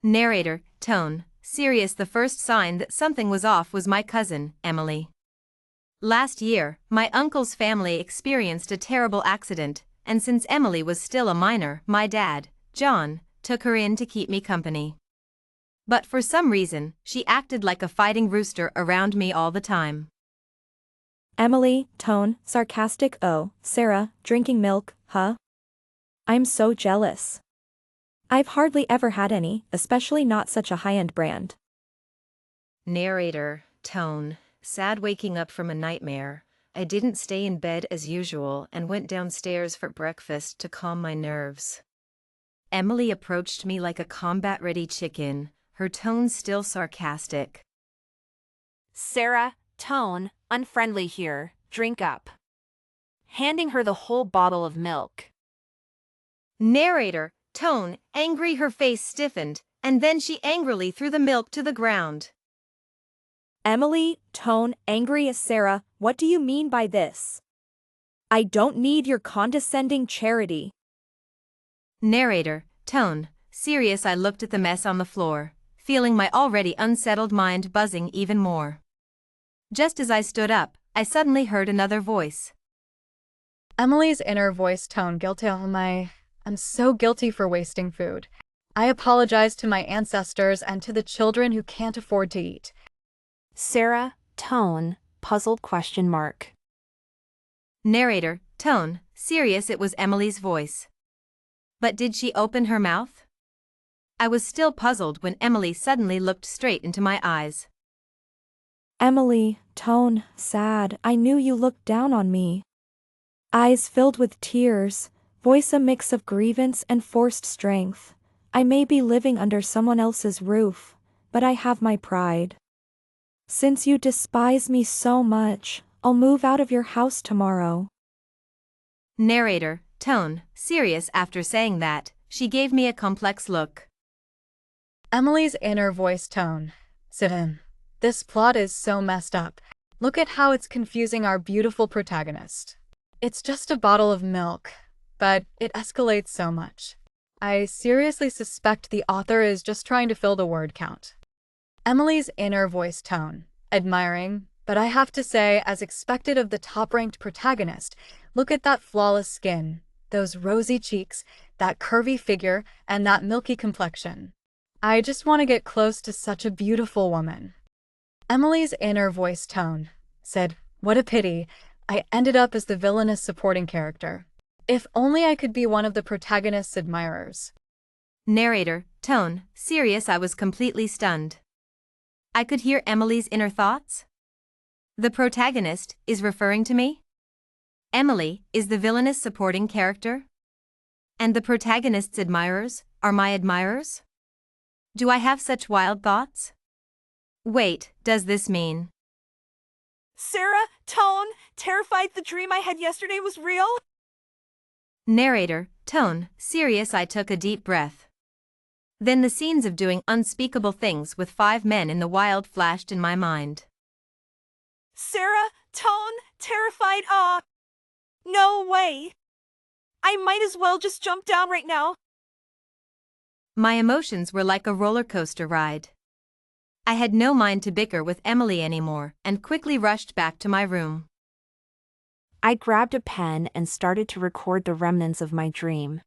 Narrator, tone, serious. The first sign that something was off was my cousin, Emily. Last year, my uncle's family experienced a terrible accident, and since Emily was still a minor, my dad, John, took her in to keep me company. But for some reason, she acted like a fighting rooster around me all the time. Emily, tone, sarcastic. Oh, Sarah, drinking milk, huh? I'm so jealous. I've hardly ever had any, especially not such a high-end brand. Narrator, tone, sad. Waking up from a nightmare, I didn't stay in bed as usual and went downstairs for breakfast to calm my nerves. Emily approached me like a combat-ready chicken, her tone still sarcastic. Sarah, tone, unfriendly here, drink up. Handing her the whole bottle of milk. Narrator, tone, angry. Her face stiffened, and then she angrily threw the milk to the ground. Emily, tone, angry as Sarah. What do you mean by this? I don't need your condescending charity. Narrator, tone, serious. I looked at the mess on the floor, feeling my already unsettled mind buzzing even more. Just as I stood up, I suddenly heard another voice. Emily's inner voice, tone, guilty. I'm so guilty for wasting food. I apologize to my ancestors and to the children who can't afford to eat. Sarah, tone, puzzled question mark. Narrator, tone, serious. It was Emily's voice. But did she open her mouth? I was still puzzled when Emily suddenly looked straight into my eyes. Emily, tone, sad. I knew you looked down on me. Eyes filled with tears, voice a mix of grievance and forced strength. I may be living under someone else's roof, but I have my pride. Since you despise me so much, I'll move out of your house tomorrow. Narrator, tone, serious. After saying that, she gave me a complex look. Emily's inner voice, tone, sit in. This plot is so messed up. Look at how it's confusing our beautiful protagonist. It's just a bottle of milk, but it escalates so much. I seriously suspect the author is just trying to fill the word count. Emily's inner voice, tone, admiring, but I have to say, as expected of the top-ranked protagonist, look at that flawless skin, those rosy cheeks, that curvy figure, and that milky complexion. I just want to get close to such a beautiful woman. Emily's inner voice, tone, said, what a pity, I ended up as the villainous supporting character. If only I could be one of the protagonist's admirers. Narrator, tone, serious. I was completely stunned. I could hear Emily's inner thoughts. The protagonist is referring to me? Emily is the villainous supporting character? And the protagonist's admirers are my admirers? Do I have such wild thoughts? Wait, does this mean? Sarah, tone, terrified the dream I had yesterday was real? Narrator, tone, serious. I took a deep breath. Then the scenes of doing unspeakable things with 5 men in the wild flashed in my mind. Sarah, tone, terrified. No way. I might as well just jump down right now. My emotions were like a roller coaster ride. I had no mind to bicker with Emily anymore and quickly rushed back to my room. I grabbed a pen and started to record the remnants of my dream.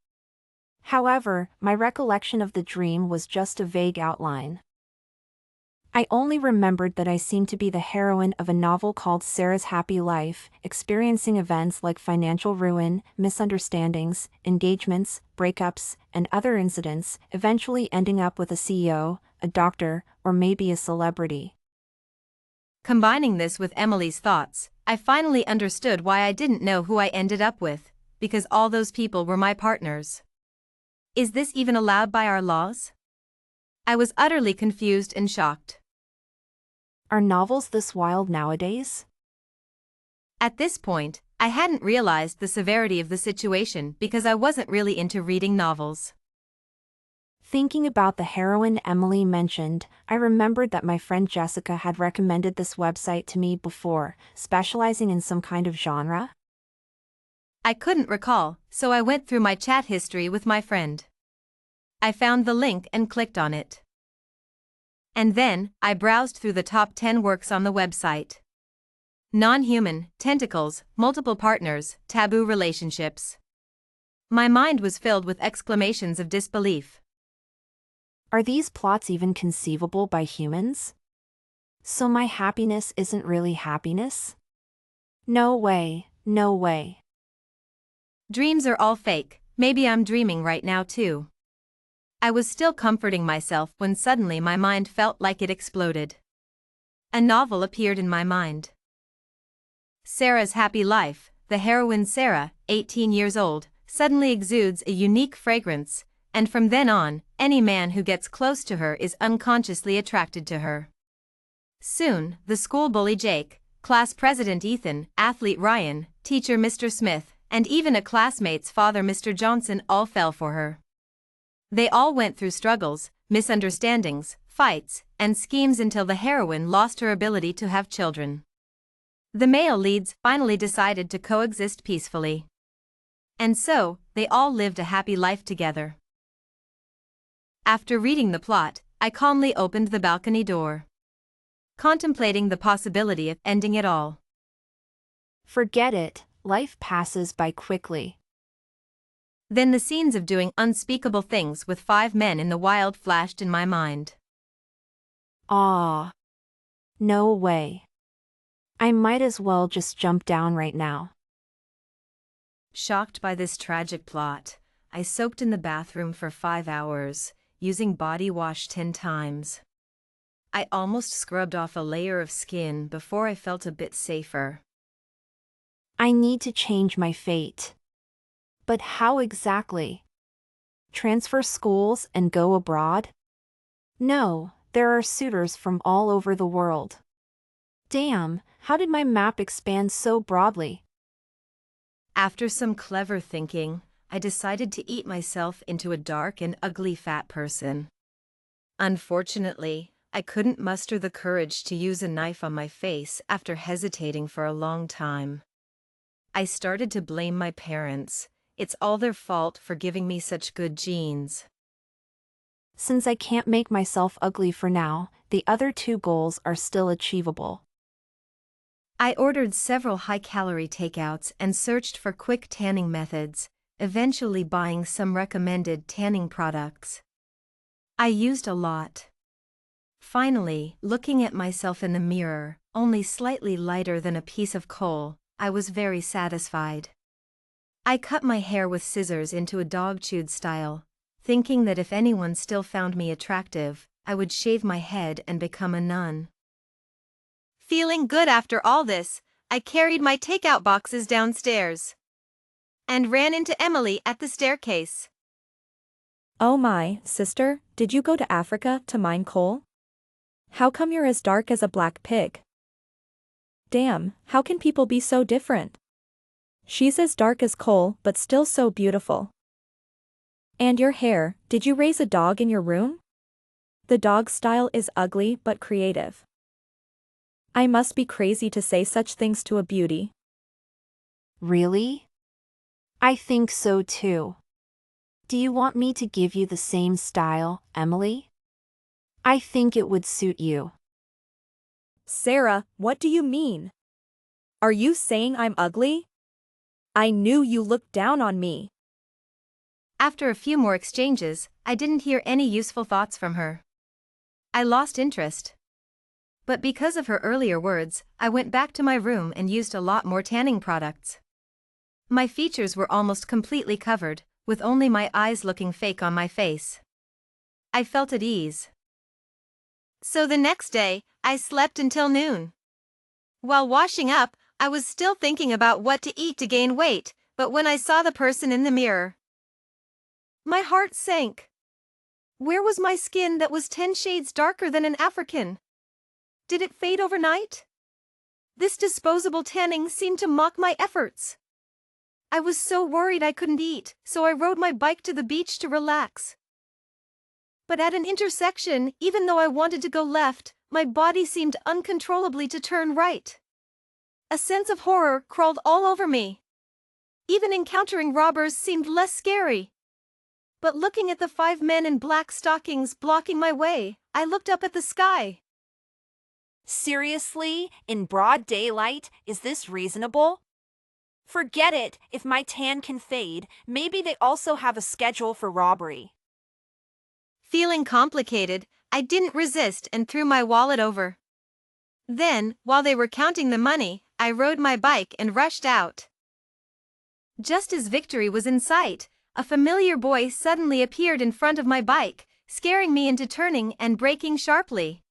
However, my recollection of the dream was just a vague outline. I only remembered that I seemed to be the heroine of a novel called Sarah's Happy Life, experiencing events like financial ruin, misunderstandings, engagements, breakups, and other incidents, eventually ending up with a CEO, a doctor, or maybe a celebrity. Combining this with Emily's thoughts, I finally understood why I didn't know who I ended up with, because all those people were my partners. Is this even allowed by our laws? I was utterly confused and shocked. Are novels this wild nowadays? At this point, I hadn't realized the severity of the situation because I wasn't really into reading novels. Thinking about the heroine Emily mentioned, I remembered that my friend Jessica had recommended this website to me before, specializing in some kind of genre. I couldn't recall, so I went through my chat history with my friend. I found the link and clicked on it. And then, I browsed through the top 10 works on the website. Non-human, tentacles, multiple partners, taboo relationships. My mind was filled with exclamations of disbelief. Are these plots even conceivable by humans? So my happiness isn't really happiness? No way, no way. Dreams are all fake, maybe I'm dreaming right now too. I was still comforting myself when suddenly my mind felt like it exploded. A novel appeared in my mind. Sarah's Happy Life. The heroine Sarah, 18 years old, suddenly exudes a unique fragrance, and from then on, any man who gets close to her is unconsciously attracted to her. Soon, the school bully Jake, class president Ethan, athlete Ryan, teacher Mr. Smith, and even a classmate's father Mr. Johnson all fell for her. They all went through struggles, misunderstandings, fights, and schemes until the heroine lost her ability to have children. The male leads finally decided to coexist peacefully. And so, they all lived a happy life together. After reading the plot, I calmly opened the balcony door, contemplating the possibility of ending it all. Forget it, life passes by quickly. Then the scenes of doing unspeakable things with 5 men in the wild flashed in my mind. Ah. No way. I might as well just jump down right now. Shocked by this tragic plot, I soaked in the bathroom for 5 hours, using body wash 10 times. I almost scrubbed off a layer of skin before I felt a bit safer. I need to change my fate. But how exactly? Transfer schools and go abroad? No, there are suitors from all over the world. Damn, how did my map expand so broadly? After some clever thinking, I decided to eat myself into a dark and ugly fat person. Unfortunately, I couldn't muster the courage to use a knife on my face after hesitating for a long time. I started to blame my parents. It's all their fault for giving me such good genes. Since I can't make myself ugly for now, the other 2 goals are still achievable. I ordered several high-calorie takeouts and searched for quick tanning methods, eventually buying some recommended tanning products. I used a lot. Finally, looking at myself in the mirror, only slightly lighter than a piece of coal, I was very satisfied. I cut my hair with scissors into a dog-chewed style, thinking that if anyone still found me attractive, I would shave my head and become a nun. Feeling good after all this, I carried my takeout boxes downstairs and ran into Emily at the staircase. Oh my, sister, did you go to Africa to mine coal? How come you're as dark as a black pig? Damn, how can people be so different? She's as dark as coal but still so beautiful. And your hair, did you raise a dog in your room? The dog style is ugly but creative. I must be crazy to say such things to a beauty. Really? I think so too. Do you want me to give you the same style, Emily? I think it would suit you. Sarah, what do you mean? Are you saying I'm ugly? I knew you looked down on me. After a few more exchanges, I didn't hear any useful thoughts from her. I lost interest. But because of her earlier words, I went back to my room and used a lot more tanning products. My features were almost completely covered, with only my eyes looking fake on my face. I felt at ease. So the next day, I slept until noon. While washing up, I was still thinking about what to eat to gain weight, but when I saw the person in the mirror, my heart sank. Where was my skin that was 10 shades darker than an African? Did it fade overnight? This disposable tanning seemed to mock my efforts. I was so worried I couldn't eat, so I rode my bike to the beach to relax. But at an intersection, even though I wanted to go left, my body seemed uncontrollably to turn right. A sense of horror crawled all over me. Even encountering robbers seemed less scary. but looking at the 5 men in black stockings blocking my way, I looked up at the sky. Seriously? In broad daylight? Is this reasonable? Forget it. If my tan can fade, maybe they also have a schedule for robbery. Feeling complicated, I didn't resist and threw my wallet over. Then, while they were counting the money, I rode my bike and rushed out. Just as victory was in sight, a familiar boy suddenly appeared in front of my bike, scaring me into turning and braking sharply.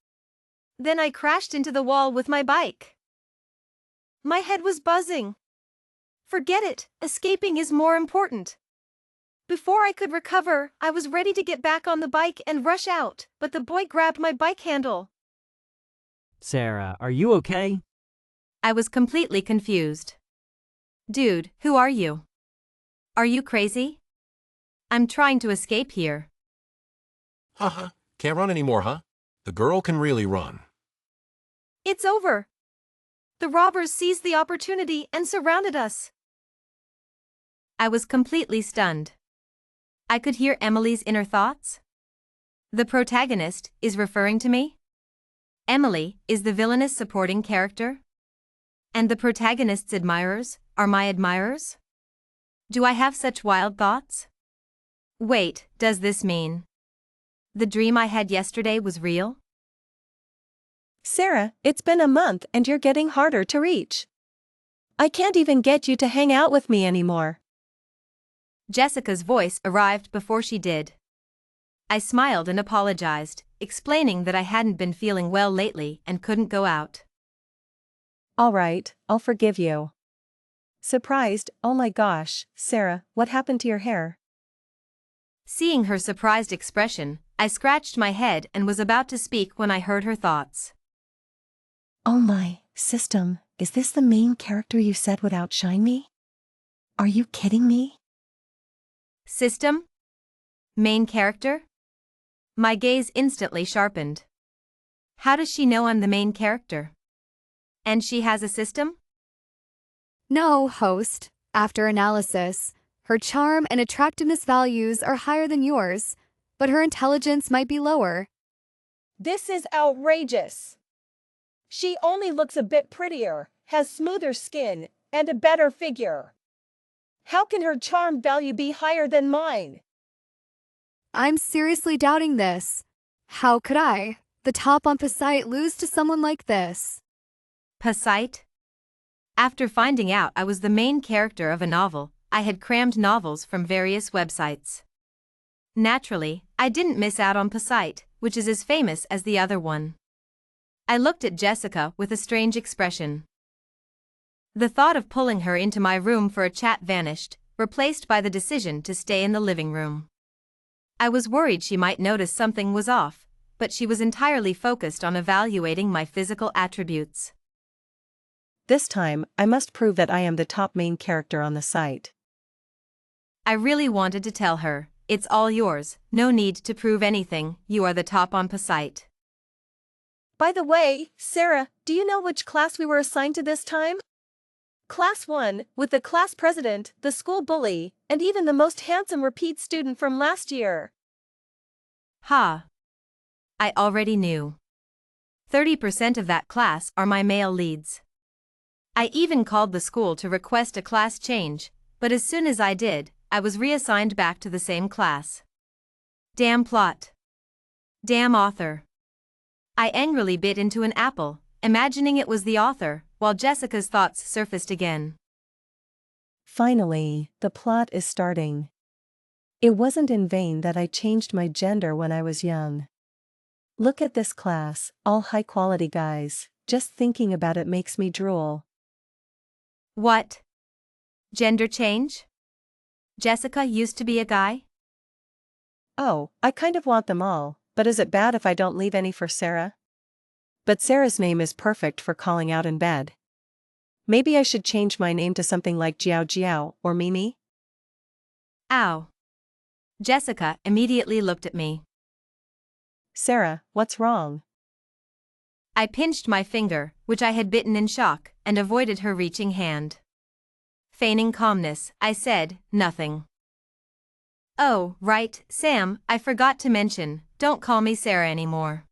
Then I crashed into the wall with my bike. My head was buzzing. Forget it, escaping is more important. Before I could recover, I was ready to get back on the bike and rush out, but the boy grabbed my bike handle. Sarah, are you okay? I was completely confused. Dude, who are you? Are you crazy? I'm trying to escape here. Haha, can't run anymore, huh? The girl can really run. It's over. The robbers seized the opportunity and surrounded us. I was completely stunned. I could hear Emily's inner thoughts. The protagonist is referring to me. Emily is the villainous supporting character. And the protagonist's admirers are my admirers? Do I have such wild thoughts? Wait, does this mean the dream I had yesterday was real? Sarah, it's been a month and you're getting harder to reach. I can't even get you to hang out with me anymore. Jessica's voice arrived before she did. I smiled and apologized, explaining that I hadn't been feeling well lately and couldn't go out. All right, I'll forgive you. Surprised, oh my gosh, Sarah, what happened to your hair? Seeing her surprised expression, I scratched my head and was about to speak when I heard her thoughts. Oh my, system, is this the main character you said would outshine me? Are you kidding me? System? Main character? My gaze instantly sharpened. How does she know I'm the main character? And she has a system? No, host. After analysis, her charm and attractiveness values are higher than yours, but her intelligence might be lower. This is outrageous. She only looks a bit prettier, has smoother skin, and a better figure. How can her charm value be higher than mine? I'm seriously doubting this. How could I, the top on Pasite, lose to someone like this? Pasite? After finding out I was the main character of a novel, I had crammed novels from various websites. Naturally, I didn't miss out on Pasite, which is as famous as the other one. I looked at Jessica with a strange expression. The thought of pulling her into my room for a chat vanished, replaced by the decision to stay in the living room. I was worried she might notice something was off, but she was entirely focused on evaluating my physical attributes. This time, I must prove that I am the top main character on the site. I really wanted to tell her, it's all yours, no need to prove anything, you are the top on Pasite. By the way, Sarah, do you know which class we were assigned to this time? Class 1, with the class president, the school bully, and even the most handsome repeat student from last year. Ha! I already knew. 30% of that class are my male leads. I even called the school to request a class change, but as soon as I did, I was reassigned back to the same class. Damn plot. Damn author. I angrily bit into an apple, imagining it was the author, while Jessica's thoughts surfaced again. Finally, the plot is starting. It wasn't in vain that I changed my gender when I was young. Look at this class, all high-quality guys. Just thinking about it makes me drool. What? Gender change? Jessica used to be a guy? Oh, I kind of want them all, but is it bad if I don't leave any for Sarah? But Sarah's name is perfect for calling out in bed. Maybe I should change my name to something like Jiao Jiao or Mimi? Ow. Jessica immediately looked at me. Sarah, what's wrong? I pinched my finger, which I had bitten in shock, and avoided her reaching hand. Feigning calmness, I said, nothing. Oh, right, Sam, I forgot to mention, don't call me Sarah anymore.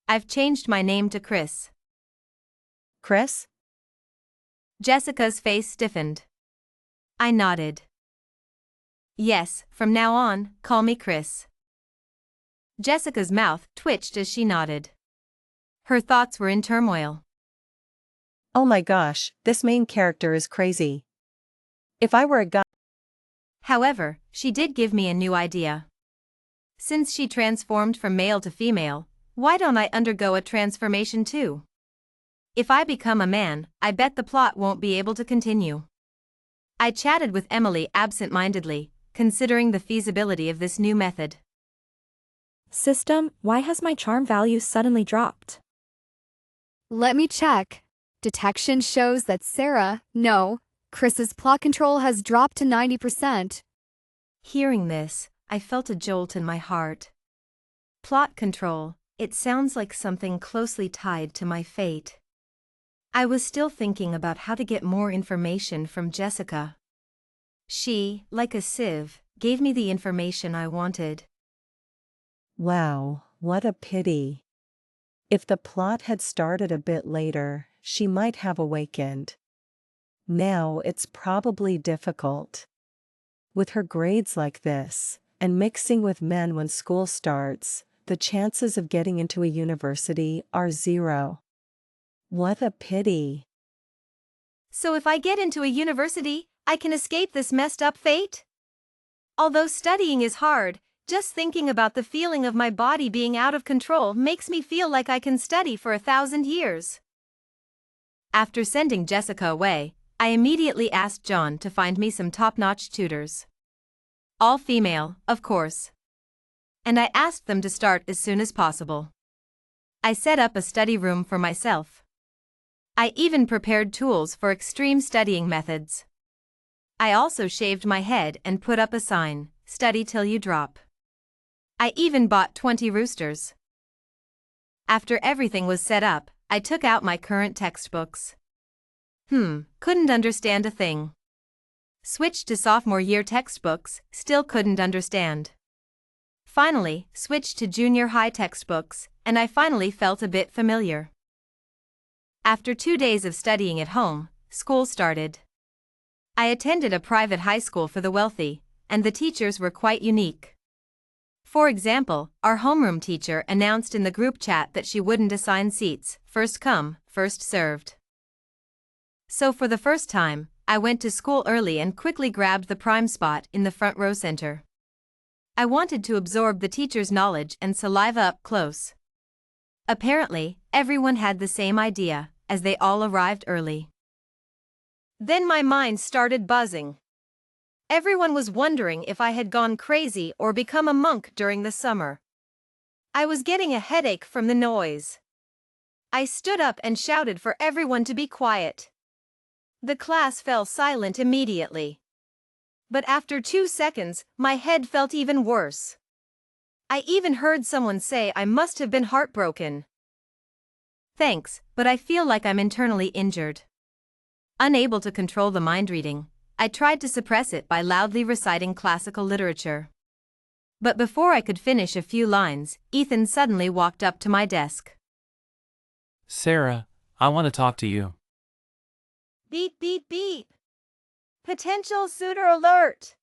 I've changed my name to Chris. Chris? Jessica's face stiffened. I nodded. Yes, from now on, call me Chris. Jessica's mouth twitched as she nodded. Her thoughts were in turmoil. Oh my gosh, this main character is crazy. If I were a guy. However, she did give me a new idea. Since she transformed from male to female, why don't I undergo a transformation too? If I become a man, I bet the plot won't be able to continue. I chatted with Emily absent-mindedly, considering the feasibility of this new method. System, why has my charm value suddenly dropped? Let me check. Detection shows that Chris's plot control has dropped to 90%. Hearing this, I felt a jolt in my heart. Plot control, it sounds like something closely tied to my fate. I was still thinking about how to get more information from Jessica. She, like a sieve, gave me the information I wanted. Wow, what a pity. If the plot had started a bit later, she might have awakened. Now it's probably difficult. With her grades like this, and mixing with men when school starts, the chances of getting into a university are 0. What a pity. So if I get into a university, I can escape this messed up fate? Although studying is hard, just thinking about the feeling of my body being out of control makes me feel like I can study for 1,000 years. After sending Jessica away, I immediately asked John to find me some top-notch tutors. All female, of course. And I asked them to start as soon as possible. I set up a study room for myself. I even prepared tools for extreme studying methods. I also shaved my head and put up a sign, "Study till you drop." I even bought 20 roosters. After everything was set up, I took out my current textbooks. Couldn't understand a thing. Switched to sophomore year textbooks, still couldn't understand. Finally, switched to junior high textbooks, and I finally felt a bit familiar. After 2 days of studying at home, school started. I attended a private high school for the wealthy, and the teachers were quite unique. For example, our homeroom teacher announced in the group chat that she wouldn't assign seats, first come, first served. So for the first time, I went to school early and quickly grabbed the prime spot in the front row center. I wanted to absorb the teacher's knowledge and saliva up close. Apparently, everyone had the same idea, as they all arrived early. Then my mind started buzzing. Everyone was wondering if I had gone crazy or become a monk during the summer. I was getting a headache from the noise. I stood up and shouted for everyone to be quiet. The class fell silent immediately. But after 2 seconds, my head felt even worse. I even heard someone say I must have been heartbroken. Thanks, but I feel like I'm internally injured. Unable to control the mind reading, I tried to suppress it by loudly reciting classical literature. But before I could finish a few lines, Ethan suddenly walked up to my desk. Sarah, I want to talk to you. Beep beep beep. Potential suitor alert.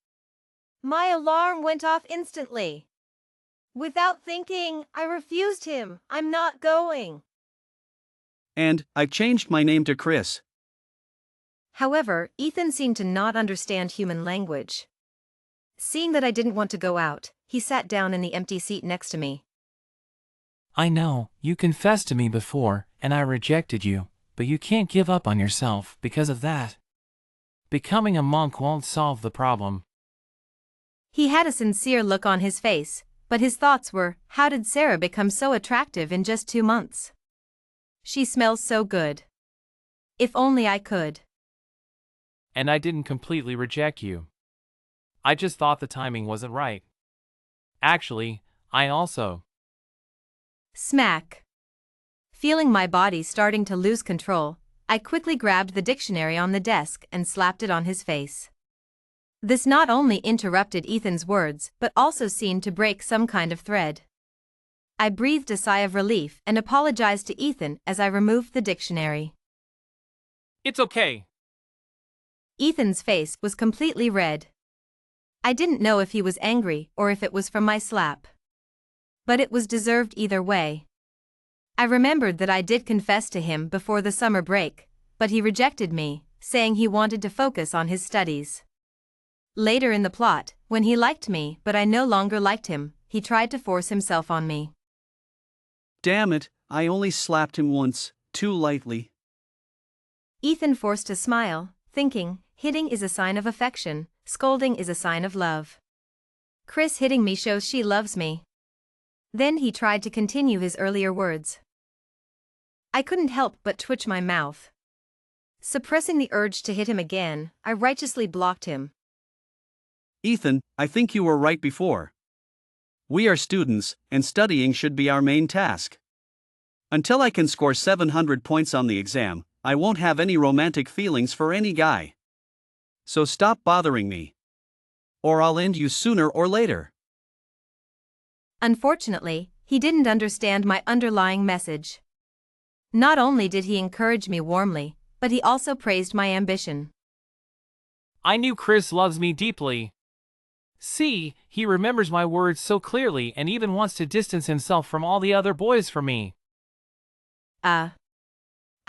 My alarm went off instantly. Without thinking, I refused him. I'm not going. And I've changed my name to Chris. However, Ethan seemed to not understand human language. Seeing that I didn't want to go out, he sat down in the empty seat next to me. I know, you confessed to me before, and I rejected you, but you can't give up on yourself because of that. Becoming a monk won't solve the problem. He had a sincere look on his face, but his thoughts were, how did Sarah become so attractive in just 2 months? She smells so good. If only I could. And I didn't completely reject you. I just thought the timing wasn't right. Actually, I also... Smack. Feeling my body starting to lose control, I quickly grabbed the dictionary on the desk and slapped it on his face. This not only interrupted Ethan's words but also seemed to break some kind of thread. I breathed a sigh of relief and apologized to Ethan as I removed the dictionary. It's okay. Ethan's face was completely red. I didn't know if he was angry or if it was from my slap. But it was deserved either way. I remembered that I did confess to him before the summer break, but he rejected me, saying he wanted to focus on his studies. Later in the plot, when he liked me but I no longer liked him, he tried to force himself on me. Damn it, I only slapped him once, too lightly. Ethan forced a smile, thinking, hitting is a sign of affection, scolding is a sign of love. Chris hitting me shows she loves me. Then he tried to continue his earlier words. I couldn't help but twitch my mouth. Suppressing the urge to hit him again, I righteously blocked him. Ethan, I think you were right before. We are students, and studying should be our main task. Until I can score 700 points on the exam, I won't have any romantic feelings for any guy. So stop bothering me. Or I'll end you sooner or later. Unfortunately, he didn't understand my underlying message. Not only did he encourage me warmly, but he also praised my ambition. I knew Chris loves me deeply. See, he remembers my words so clearly and even wants to distance himself from all the other boys for me. I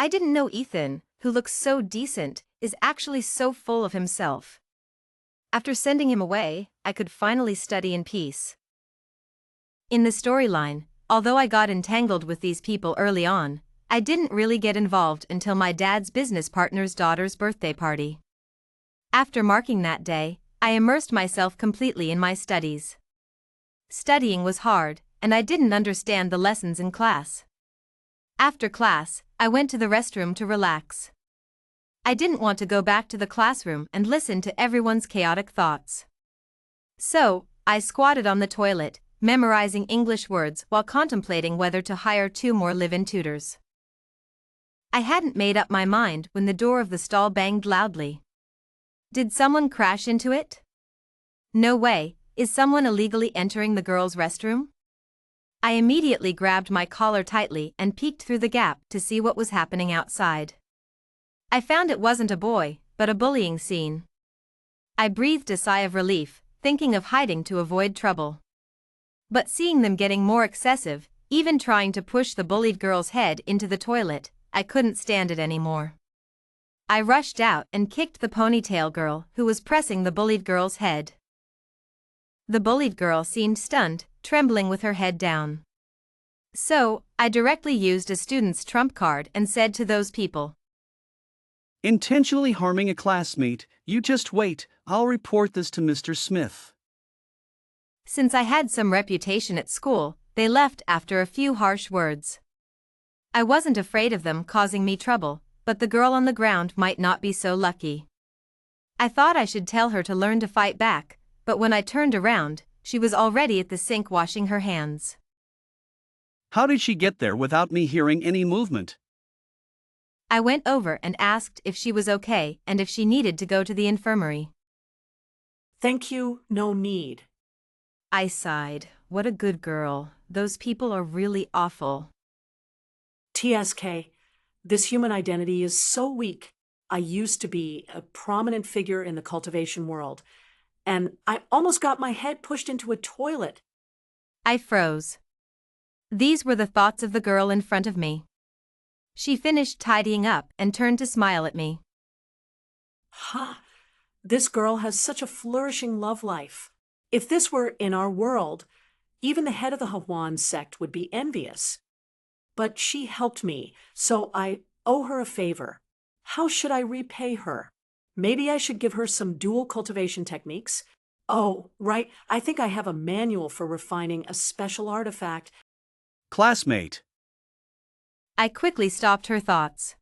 didn't know Ethan, who looks so decent, is actually so full of himself. After sending him away, I could finally study in peace. In the storyline, although I got entangled with these people early on, I didn't really get involved until my dad's business partner's daughter's birthday party. After marking that day, I immersed myself completely in my studies. Studying was hard, and I didn't understand the lessons in class. After class, I went to the restroom to relax. I didn't want to go back to the classroom and listen to everyone's chaotic thoughts. So, I squatted on the toilet, memorizing English words while contemplating whether to hire 2 more live-in tutors. I hadn't made up my mind when the door of the stall banged loudly. Did someone crash into it? No way, is someone illegally entering the girls' restroom? I immediately grabbed my collar tightly and peeked through the gap to see what was happening outside. I found it wasn't a boy, but a bullying scene. I breathed a sigh of relief, thinking of hiding to avoid trouble. But seeing them getting more excessive, even trying to push the bullied girl's head into the toilet, I couldn't stand it anymore. I rushed out and kicked the ponytail girl who was pressing the bullied girl's head. The bullied girl seemed stunned, trembling with her head down. So, I directly used a student's trump card and said to those people, Intentionally harming a classmate, you just wait, I'll report this to Mr. Smith. Since I had some reputation at school, they left after a few harsh words. I wasn't afraid of them causing me trouble, but the girl on the ground might not be so lucky. I thought I should tell her to learn to fight back, but when I turned around, she was already at the sink washing her hands. How did she get there without me hearing any movement? I went over and asked if she was okay and if she needed to go to the infirmary. Thank you, no need. I sighed. What a good girl. Those people are really awful. TSK, this human identity is so weak. I used to be a prominent figure in the cultivation world, and I almost got my head pushed into a toilet. I froze. These were the thoughts of the girl in front of me. She finished tidying up and turned to smile at me. Ha! This girl has such a flourishing love life. If this were in our world, even the head of the Hawan sect would be envious. But she helped me, so I owe her a favor. How should I repay her? Maybe I should give her some dual cultivation techniques. Oh, right, I think I have a manual for refining a special artifact. Classmate. I quickly stopped her thoughts.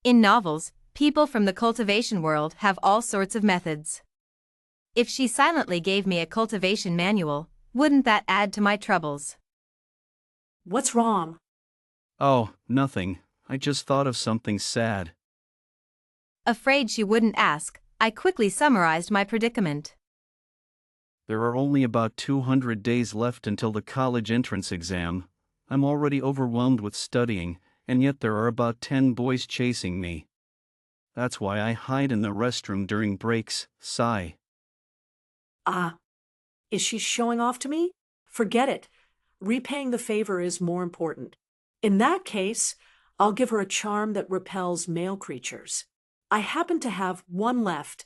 In novels, people from the cultivation world have all sorts of methods. If she silently gave me a cultivation manual, wouldn't that add to my troubles? What's wrong? Oh, nothing. I just thought of something sad. Afraid she wouldn't ask, I quickly summarized my predicament. There are only about 200 days left until the college entrance exam. I'm already overwhelmed with studying, and yet there are about 10 boys chasing me. That's why I hide in the restroom during breaks. Sigh. Is she showing off to me? Forget it. Repaying the favor is more important. In that case, I'll give her a charm that repels male creatures. I happen to have one left.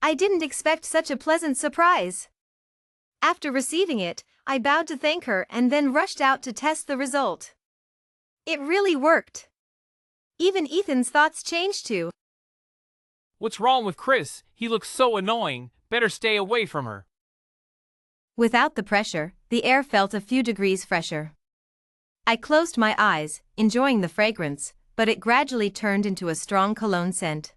I didn't expect such a pleasant surprise. After receiving it, I bowed to thank her and then rushed out to test the result. It really worked. Even Ethan's thoughts changed too. What's wrong with Chris? He looks so annoying. Better stay away from her. Without the pressure, the air felt a few degrees fresher. I closed my eyes, enjoying the fragrance, but it gradually turned into a strong cologne scent.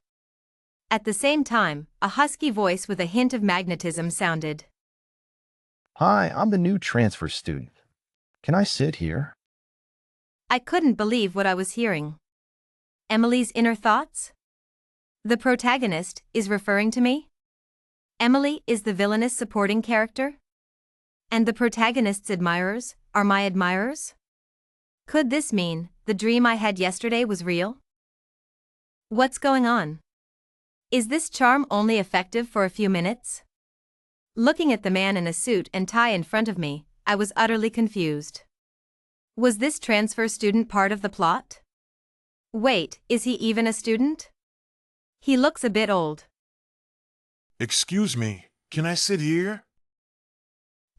At the same time, a husky voice with a hint of magnetism sounded. Hi, I'm the new transfer student. Can I sit here? I couldn't believe what I was hearing. Emily's inner thoughts? The protagonist is referring to me? Emily is the villainous supporting character? And the protagonist's admirers are my admirers? Could this mean the dream I had yesterday was real? What's going on? Is this charm only effective for a few minutes? Looking at the man in a suit and tie in front of me, I was utterly confused. Was this transfer student part of the plot? Wait, is he even a student? He looks a bit old. Excuse me, can I sit here?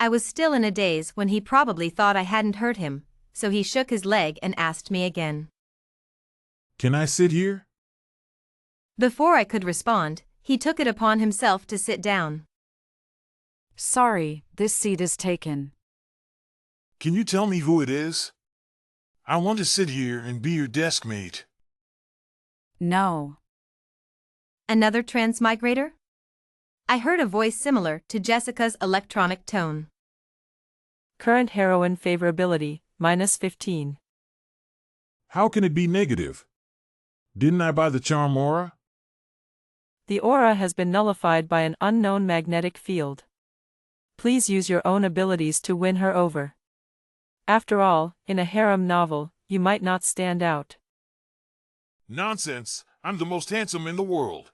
I was still in a daze when he probably thought I hadn't heard him, so he shook his leg and asked me again. Can I sit here? Before I could respond, he took it upon himself to sit down. Sorry, this seat is taken. Can you tell me who it is? I want to sit here and be your desk mate. No. Another transmigrator? I heard a voice similar to Jessica's electronic tone. Current heroine favorability, -15. How can it be negative? Didn't I buy the charm aura? The aura has been nullified by an unknown magnetic field. Please use your own abilities to win her over. After all, in a harem novel, you might not stand out. Nonsense! I'm the most handsome in the world.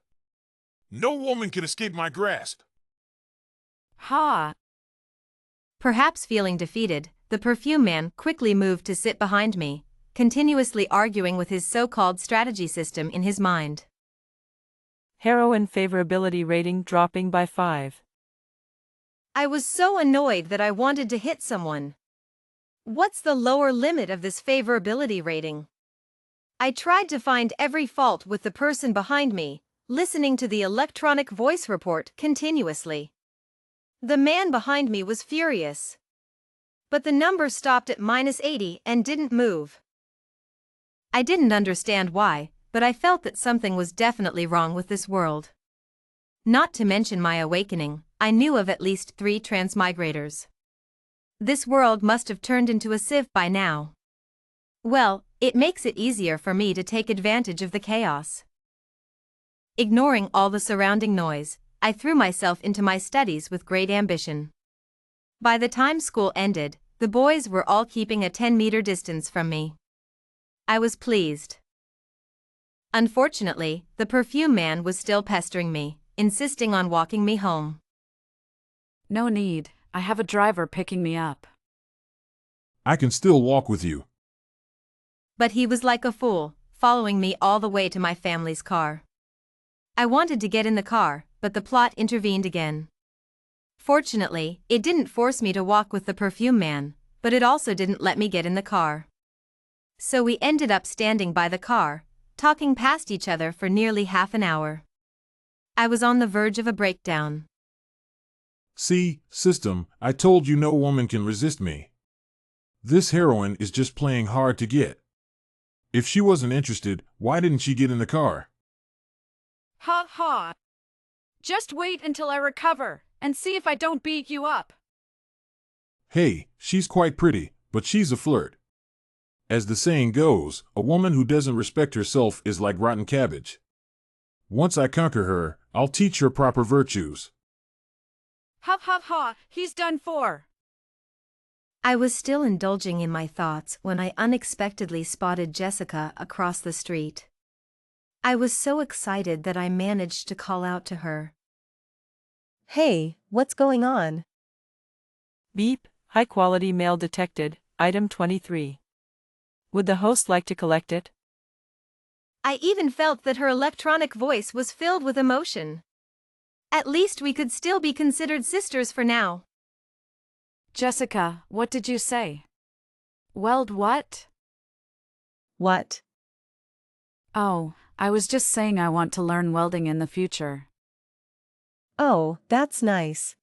No woman can escape my grasp. Ha! Perhaps feeling defeated, the perfume man quickly moved to sit behind me, continuously arguing with his so-called strategy system in his mind. Heroine favorability rating dropping by 5. I was so annoyed that I wanted to hit someone. What's the lower limit of this favorability rating? I tried to find every fault with the person behind me, listening to the electronic voice report continuously. The man behind me was furious. But the number stopped at -80 and didn't move. I didn't understand why, but I felt that something was definitely wrong with this world. Not to mention my awakening, I knew of at least 3 transmigrators. This world must have turned into a sieve by now. Well, it makes it easier for me to take advantage of the chaos. Ignoring all the surrounding noise, I threw myself into my studies with great ambition. By the time school ended, the boys were all keeping a 10-meter distance from me. I was pleased. Unfortunately, the perfume man was still pestering me, insisting on walking me home. No need, I have a driver picking me up. I can still walk with you. But he was like a fool, following me all the way to my family's car. I wanted to get in the car, but the plot intervened again. Fortunately, it didn't force me to walk with the perfume man, but it also didn't let me get in the car. So we ended up standing by the car, talking past each other for nearly half an hour. I was on the verge of a breakdown. See, system, I told you no woman can resist me. This heroine is just playing hard to get. If she wasn't interested, why didn't she get in the car? Ha ha! Just wait until I recover, and see if I don't beat you up. Hey, she's quite pretty, but she's a flirt. As the saying goes, a woman who doesn't respect herself is like rotten cabbage. Once I conquer her, I'll teach her proper virtues. Ha ha ha, he's done for. I was still indulging in my thoughts when I unexpectedly spotted Jessica across the street. I was so excited that I managed to call out to her. Hey, what's going on? Beep, high-quality mail detected, item 23. Would the host like to collect it? I even felt that her electronic voice was filled with emotion. At least we could still be considered sisters for now. Jessica, what did you say? Weld what? What? Oh, I was just saying I want to learn welding in the future. Oh, that's nice.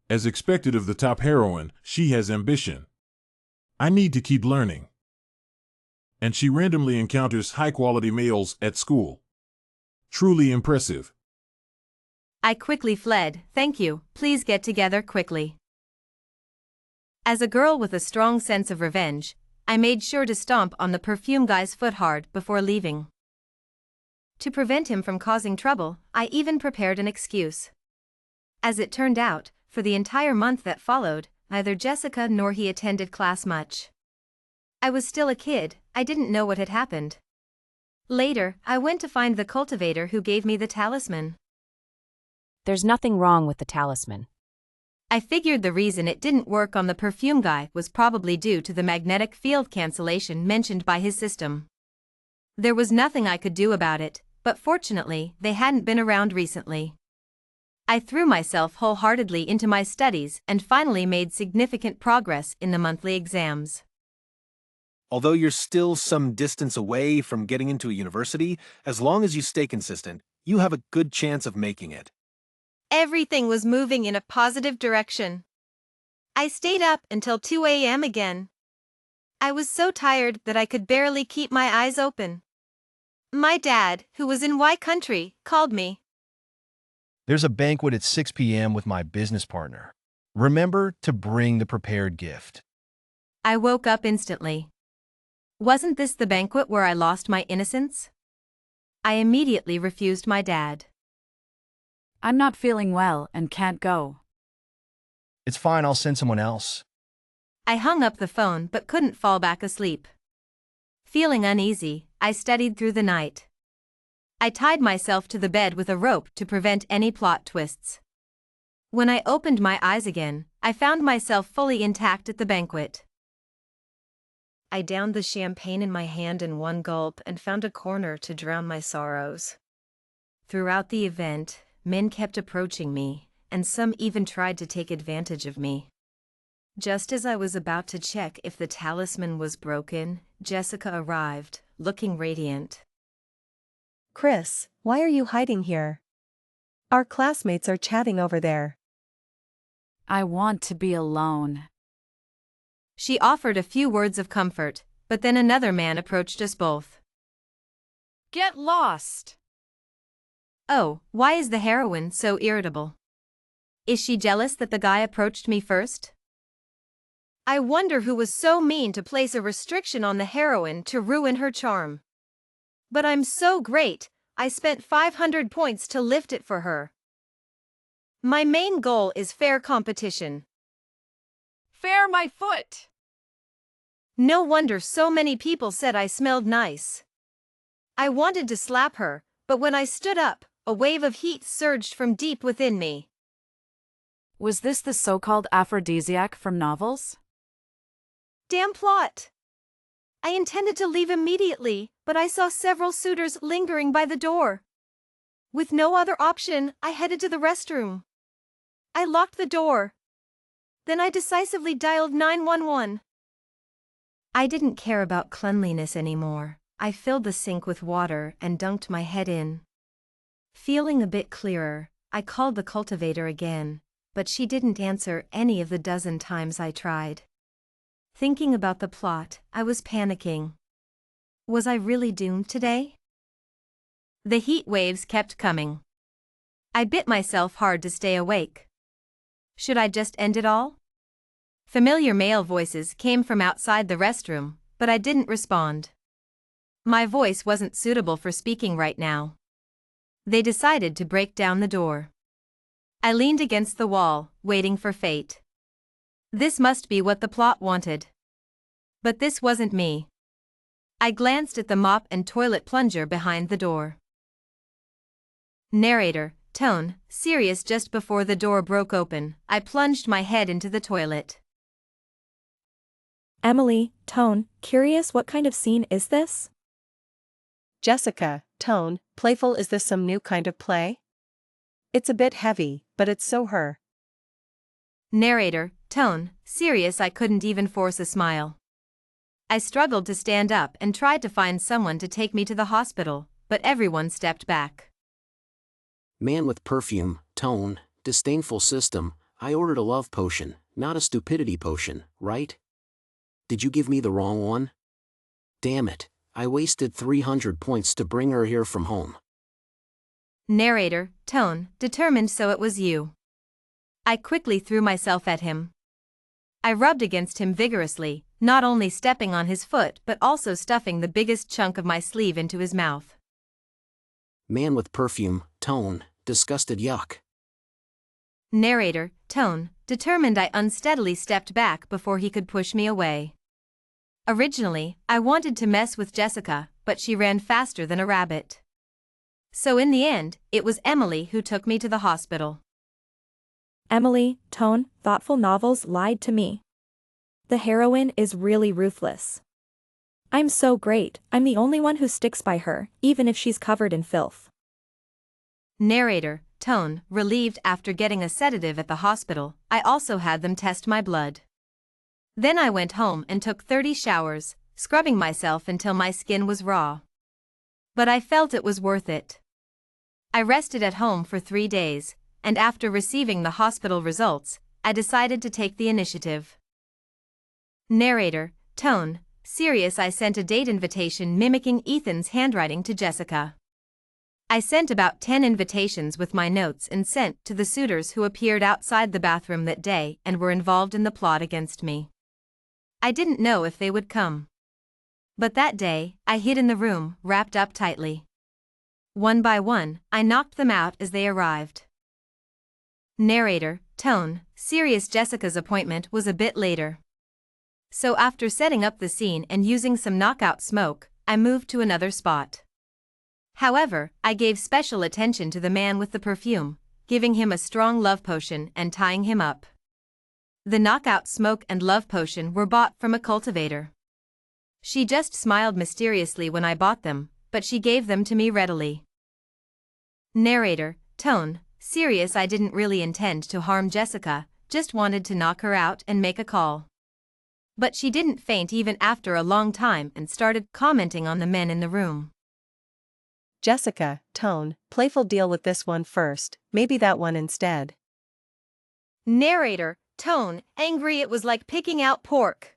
As expected of the top heroine, she has ambition. I need to keep learning. And she randomly encounters high-quality males at school. Truly impressive. I quickly fled. Thank you, please get together quickly. As a girl with a strong sense of revenge, I made sure to stomp on the perfume guy's foot hard before leaving. To prevent him from causing trouble, I even prepared an excuse. As it turned out, for the entire month that followed, neither Jessica nor he attended class much. I was still a kid, I didn't know what had happened. Later, I went to find the cultivator who gave me the talisman. There's nothing wrong with the talisman. I figured the reason it didn't work on the perfume guy was probably due to the magnetic field cancellation mentioned by his system. There was nothing I could do about it, but fortunately, they hadn't been around recently. I threw myself wholeheartedly into my studies and finally made significant progress in the monthly exams. Although you're still some distance away from getting into a university, as long as you stay consistent, you have a good chance of making it. Everything was moving in a positive direction. I stayed up until 2 a.m. again. I was so tired that I could barely keep my eyes open. My dad, who was in Y country, called me. There's a banquet at 6 p.m. with my business partner. Remember to bring the prepared gift. I woke up instantly. Wasn't this the banquet where I lost my innocence? I immediately refused my dad. I'm not feeling well and can't go. It's fine, I'll send someone else. I hung up the phone but couldn't fall back asleep. Feeling uneasy, I studied through the night. I tied myself to the bed with a rope to prevent any plot twists. When I opened my eyes again, I found myself fully intact at the banquet. I downed the champagne in my hand in one gulp and found a corner to drown my sorrows. Throughout the event, men kept approaching me, and some even tried to take advantage of me. Just as I was about to check if the talisman was broken, Jessica arrived, looking radiant. Chris, why are you hiding here? Our classmates are chatting over there. I want to be alone. She offered a few words of comfort, but then another man approached us both. Get lost! Oh, why is the heroine so irritable? Is she jealous that the guy approached me first? I wonder who was so mean to place a restriction on the heroine to ruin her charm. But I'm so great, I spent 500 points to lift it for her. My main goal is fair competition. Fair my foot! No wonder so many people said I smelled nice. I wanted to slap her, but when I stood up, a wave of heat surged from deep within me. Was this the so-called aphrodisiac from novels? Damn plot! I intended to leave immediately, but I saw several suitors lingering by the door. With no other option, I headed to the restroom. I locked the door. Then I decisively dialed 911. I didn't care about cleanliness anymore. I filled the sink with water and dunked my head in. Feeling a bit clearer, I called the cultivator again, but she didn't answer any of the dozen times I tried. Thinking about the plot, I was panicking. Was I really doomed today? The heat waves kept coming. I bit myself hard to stay awake. Should I just end it all? Familiar male voices came from outside the restroom, but I didn't respond. My voice wasn't suitable for speaking right now. They decided to break down the door. I leaned against the wall, waiting for fate. This must be what the plot wanted. But this wasn't me. I glanced at the mop and toilet plunger behind the door. Narrator, tone, serious. Just before the door broke open, I plunged my head into the toilet. Emily, tone, curious. What kind of scene is this? Jessica, tone, playful. Is this some new kind of play? It's a bit heavy, but it's so her. Narrator, tone, serious. I couldn't even force a smile. I struggled to stand up and tried to find someone to take me to the hospital, but everyone stepped back. Man with perfume, tone, disdainful system. I ordered a love potion, not a stupidity potion, right? Did you give me the wrong one? Damn it, I wasted 300 points to bring her here from home. Narrator, tone, determined. So it was you. I quickly threw myself at him. I rubbed against him vigorously, not only stepping on his foot but also stuffing the biggest chunk of my sleeve into his mouth. Man with perfume, tone, disgusted. Yuck. Narrator, tone, determined. I unsteadily stepped back before he could push me away. Originally, I wanted to mess with Jessica, but she ran faster than a rabbit. So in the end, it was Emily who took me to the hospital. Emily, tone, thoughtful novels lied to me. The heroine is really ruthless. I'm so great, I'm the only one who sticks by her, even if she's covered in filth. Narrator, tone, relieved. After getting a sedative at the hospital, I also had them test my blood. Then I went home and took 30 showers, scrubbing myself until my skin was raw. But I felt it was worth it. I rested at home for 3 days, and after receiving the hospital results, I decided to take the initiative. Narrator, tone, serious. I sent a date invitation mimicking Ethan's handwriting to Jessica. I sent about 10 invitations with my notes and sent to the suitors who appeared outside the bathroom that day and were involved in the plot against me. I didn't know if they would come. But that day, I hid in the room, wrapped up tightly. One by one, I knocked them out as they arrived. Narrator, tone, serious. Jessica's appointment was a bit later. So after setting up the scene and using some knockout smoke, I moved to another spot. However, I gave special attention to the man with the perfume, giving him a strong love potion and tying him up. The knockout smoke and love potion were bought from a cultivator. She just smiled mysteriously when I bought them, but she gave them to me readily. Narrator, tone, serious. I didn't really intend to harm Jessica, just wanted to knock her out and make a call. But she didn't faint even after a long time and started commenting on the men in the room. Jessica, tone, playful. Deal with this one first, maybe that one instead. Narrator, tone, angry. It was like picking out pork.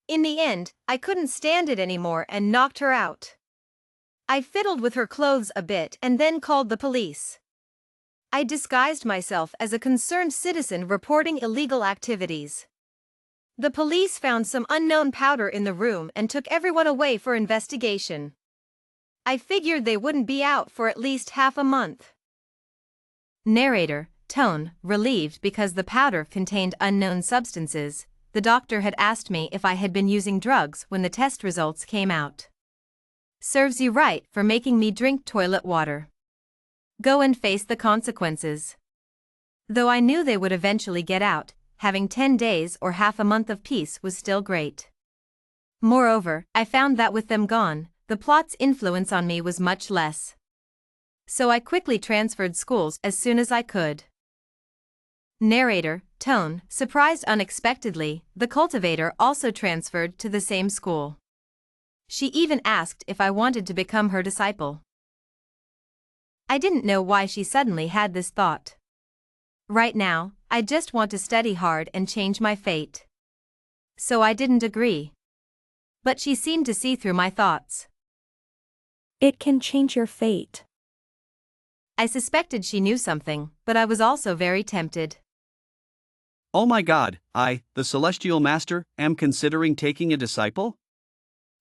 In the end, I couldn't stand it anymore and knocked her out. I fiddled with her clothes a bit and then called the police. I disguised myself as a concerned citizen reporting illegal activities. The police found some unknown powder in the room and took everyone away for investigation. I figured they wouldn't be out for at least half a month. Narrator, tone, relieved. Because the powder contained unknown substances, the doctor had asked me if I had been using drugs when the test results came out. Serves you right for making me drink toilet water. Go and face the consequences. Though I knew they would eventually get out, having 10 days or half a month of peace was still great. Moreover, I found that with them gone, the plot's influence on me was much less. So I quickly transferred schools as soon as I could. Narrator, tone, surprised. Unexpectedly, the cultivator also transferred to the same school. She even asked if I wanted to become her disciple. I didn't know why she suddenly had this thought. Right now, I just want to study hard and change my fate. So I didn't agree. But she seemed to see through my thoughts. It can change your fate. I suspected she knew something, but I was also very tempted. Oh my God, the Celestial Master, am considering taking a disciple?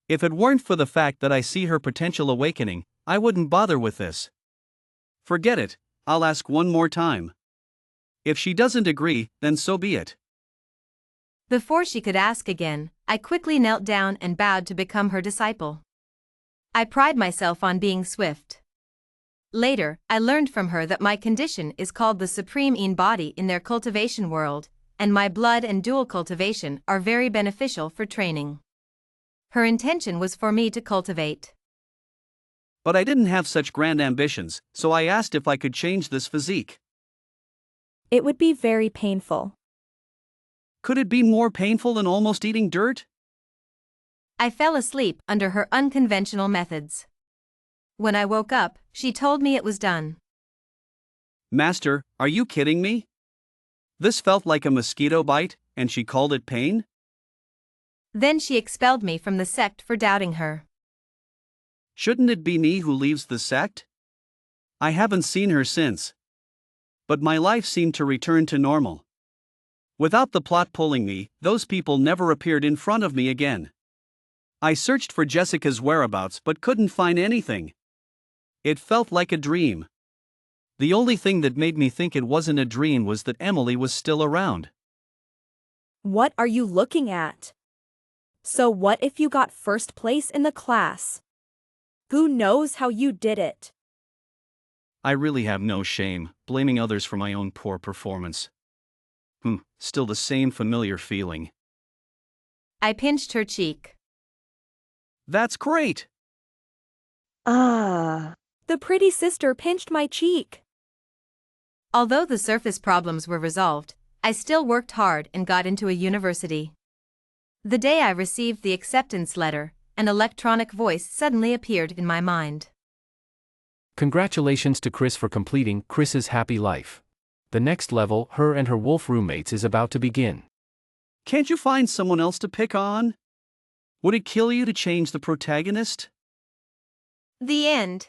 If it weren't for the fact that I see her potential awakening, I wouldn't bother with this. Forget it, I'll ask one more time. If she doesn't agree, then so be it. Before she could ask again, I quickly knelt down and bowed to become her disciple. I pride myself on being swift. Later, I learned from her that my condition is called the supreme body in their cultivation world, and my blood and dual cultivation are very beneficial for training. Her intention was for me to cultivate. But I didn't have such grand ambitions, so I asked if I could change this physique. It would be very painful. Could it be more painful than almost eating dirt? I fell asleep under her unconventional methods. When I woke up, she told me it was done. Master, are you kidding me? This felt like a mosquito bite, and she called it pain? Then she expelled me from the sect for doubting her. Shouldn't it be me who leaves the sect? I haven't seen her since. But my life seemed to return to normal. Without the plot pulling me, those people never appeared in front of me again. I searched for Jessica's whereabouts but couldn't find anything. It felt like a dream. The only thing that made me think it wasn't a dream was that Emily was still around. What are you looking at? So what if you got first place in the class? Who knows how you did it? I really have no shame, blaming others for my own poor performance. Still the same familiar feeling. I pinched her cheek. That's great! The pretty sister pinched my cheek. Although the surface problems were resolved, I still worked hard and got into a university. The day I received the acceptance letter, an electronic voice suddenly appeared in my mind. Congratulations to Chris for completing Chris's happy life. The next level, her and her wolf roommates, is about to begin. Can't you find someone else to pick on? Would it kill you to change the protagonist? The end.